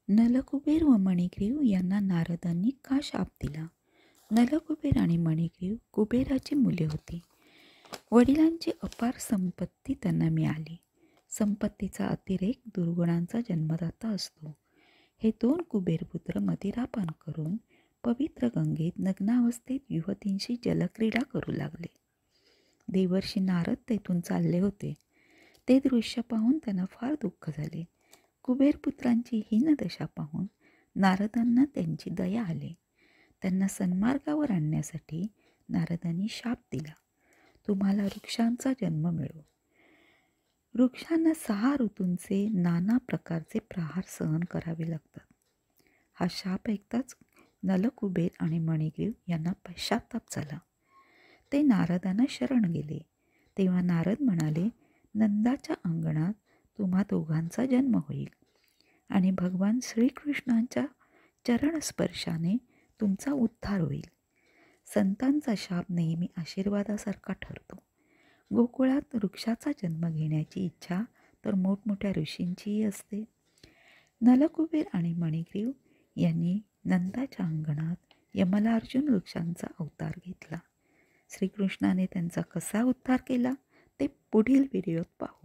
नलकुबेर व मणिग्रीव यांना नारदांनी का शाप दिला? नलकुबेर आणि मणिग्रीव कुबेराची मुले होती. वडिलांची अपार संपत्ती त्यांना मिळाली. संपत्तीचा अतिरेक दुर्गुणांचा जन्मदाता असतो. हे दोन कुबेरपुत्र मदिरापान करून पवित्र गंगेत नग्नावस्थेत युवतींशी जलक्रीडा करू लागले. देवर्षी नारद तेथून चालले होते. ते दृश्य पाहून त्यांना फार दुःख झाले. कुबेरपुत्रांची हीनदशा पाहून नारदांना त्यांची दया आली. त्यांना सन्मार्गावर आणण्यासाठी नारदांनी शाप दिला. तुम्हाला वृक्षांचा जन्म मिळो. वृक्षांना 6 ऋतूंचे नाना प्रकारचे प्रहार सहन करावे लागतात. हा शाप ऐकताच नलकुबेर आणि मणिग्रीव यांना पश्चाताप झाला. ते नारदांना शरण गेले. तेव्हा नारद म्हणाले, नंदाच्या अंगणात तुम्हा दोघांचा जन्म होईल आणि भगवान श्रीकृष्णांच्या चरणस्पर्शाने तुमचा उद्धार होईल. संतांचा शाप नेहमी आशीर्वादासारखा ठरतो. गोकुळात वृक्षाचा जन्म घेण्याची इच्छा तर मोठमोठ्या ऋषींचीही असते. नलकुबेर आणि मणिग्रीव यांनी नंदाच्या अंगणात यमलार्जुन वृक्षांचा अवतार घेतला. श्रीकृष्णाने त्यांचा कसा उद्धार केला ते पुढील व्हिडिओत पाहू.